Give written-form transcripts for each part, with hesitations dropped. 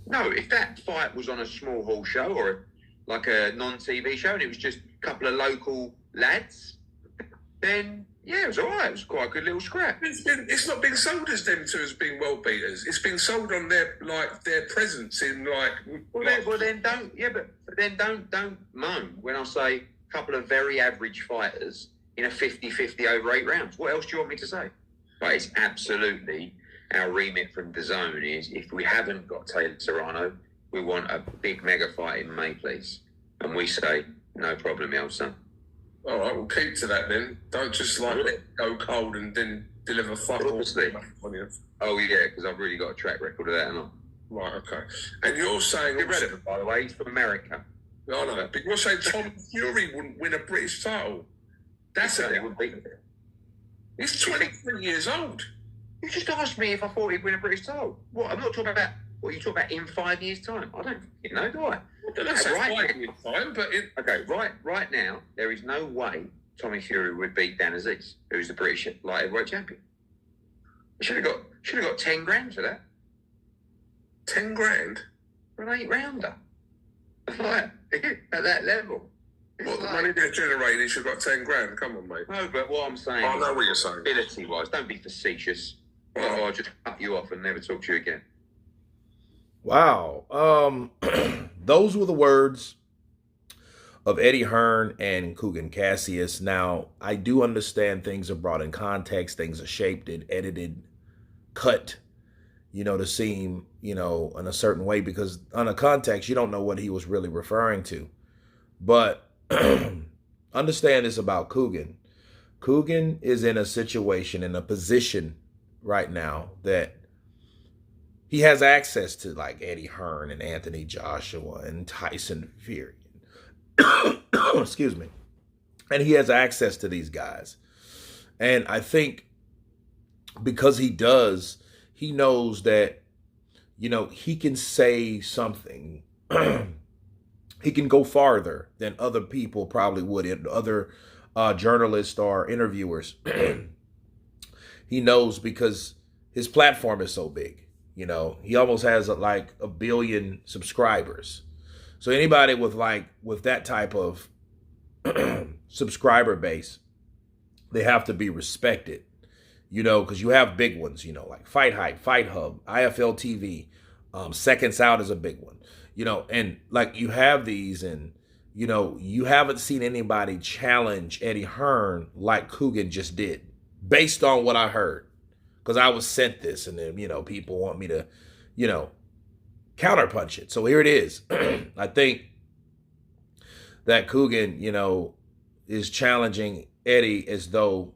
No, if that fight was on a small hall show or like a non-TV show and it was just a couple of local lads, then yeah, it was all right. It was quite a good little scrap. It's not been sold as them two as being world beaters. It's been sold on their presence in Well, then don't moan when I say a couple of very average fighters in a 50-50 over 8 rounds. What else do you want me to say? But it's absolutely our remit from DAZN is if we haven't got Taylor Serrano, we want a big mega fight in May, please. And we say, no problem, old son. All right, we'll keep to that then. Don't just let it go cold and then deliver fuck all. Oh, yeah, because I've really got a track record of that, haven't I? Right, okay. And you're saying... Irrelevant, by the way, he's from America. I know, but you're saying Tom Fury wouldn't win a British title. That's it. He's 23 years old. You just asked me if I thought he'd win a British title. What? I'm not talking about what you talk about in 5 years' time. I don't know, do I? I don't know, right 5 years' time, but... Okay, right now, there is no way Tommy Fury would beat Dan Aziz, who's the British light heavyweight champion. Should have got 10 grand for that. 10 grand? For an 8-rounder. Like, at that level. What, the money they're generating, he should have got 10 grand? Come on, mate. No, but what I'm saying... I know what you're saying. Ability-wise, don't be facetious. Or I'll just cut you off and never talk to you again. Wow. Those were the words of Eddie Hearn and Kugan Cassius. Now, I do understand things are brought in context. Things are shaped and edited, cut, to seem, in a certain way. Because on a context, you don't know what he was really referring to. But understand this about Kugan. Kugan is in a situation, in a position right now that he has access to like Eddie Hearn and Anthony Joshua and Tyson Fury. Excuse me. And he has access to these guys. And I think because he does, he knows that, he can say something. He can go farther than other people probably would, and other journalists or interviewers. He knows because his platform is so big. He almost has like 1 billion subscribers. So anybody with that type of subscriber base, they have to be respected, because you have big ones, like Fight Hype, Fight Hub, IFL TV, Seconds Out is a big one, and like you have these and, you haven't seen anybody challenge Eddie Hearn like Kugan just did based on what I heard. Because I was sent this and then, people want me to, counterpunch it. So here it is. I think that Kugan, is challenging Eddie as though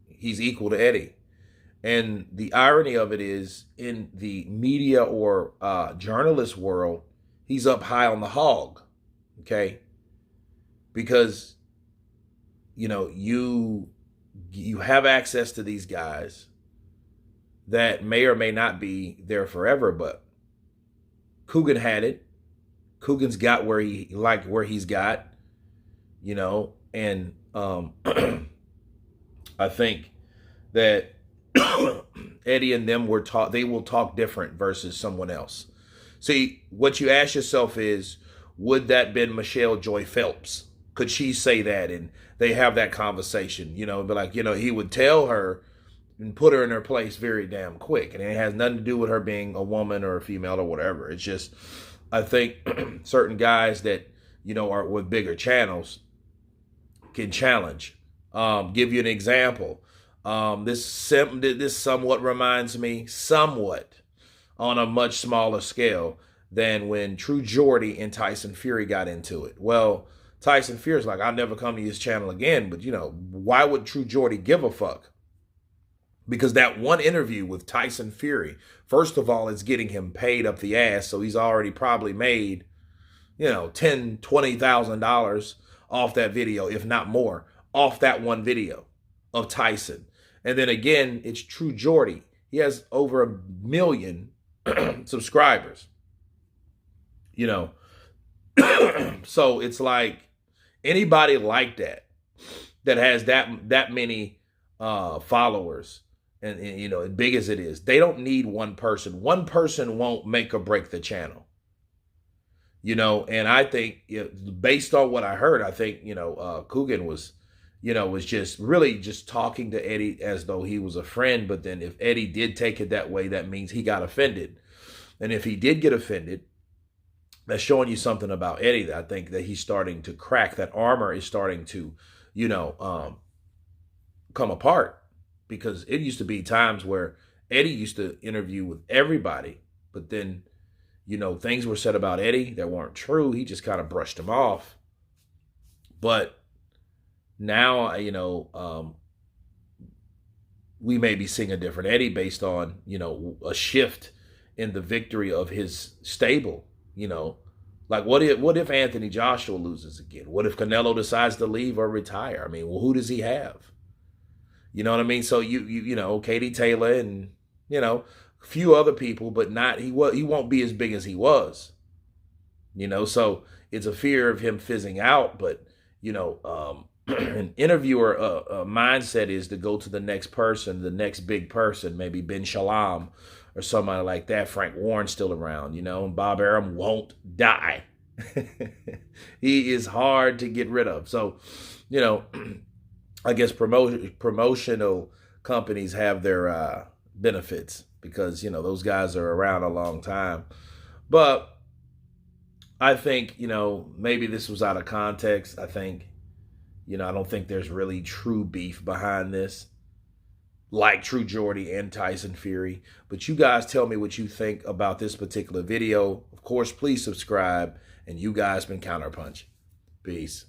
he's equal to Eddie. And the irony of it is in the media or journalist world, he's up high on the hog. Okay. Because, you have access to these guys that may or may not be there forever, but Kugan had it. Kugan's got where he's got, and I think that Eddie and them they will talk different versus someone else. See, what you ask yourself is, would that been Michelle Joy Phelps? Could she say that? And they have that conversation, be like, he would tell her and put her in her place very damn quick. And it has nothing to do with her being a woman or a female or whatever. It's just, I think certain guys that, are with bigger channels can challenge. Give you an example. This somewhat reminds me, on a much smaller scale than when True Geordie and Tyson Fury got into it. Well, Tyson Fury's like, I'll never come to his channel again. But, why would True Geordie give a fuck? Because that one interview with Tyson Fury, first of all, is getting him paid up the ass. So he's already probably made, $10,000, $20,000 off that video, if not more, off that one video of Tyson. And then again, it's True Geordie. He has over 1 million subscribers. So it's like anybody like that has that many followers. And as big as it is, they don't need one person. One person won't make or break the channel. you know, and I think based on what I heard, I think, Kugan was, was just really just talking to Eddie as though he was a friend. But then if Eddie did take it that way, that means he got offended. And if he did get offended, that's showing you something about Eddie that I think that he's starting to crack. That armor is starting to, come apart, because it used to be times where Eddie used to interview with everybody, but then, things were said about Eddie that weren't true. He just kind of brushed them off. But now, we may be seeing a different Eddie based on, a shift in the victory of his stable. Like what if Anthony Joshua loses again? What if Canelo decides to leave or retire? I mean, well, who does he have? You know what I mean? So Katie Taylor and a few other people, but he won't be as big as he was. So it's a fear of him fizzing out. But an interviewer mindset is to go to the next person, the next big person, maybe Ben Shalom or somebody like that. Frank Warren's still around, and Bob Arum won't die. He is hard to get rid of. So, I guess promotional companies have their benefits, because, those guys are around a long time. But I think, maybe this was out of context. I think, I don't think there's really true beef behind this, like True Jordy and Tyson Fury. But you guys tell me what you think about this particular video. Of course, please subscribe. And you guys been Counterpunch. Peace.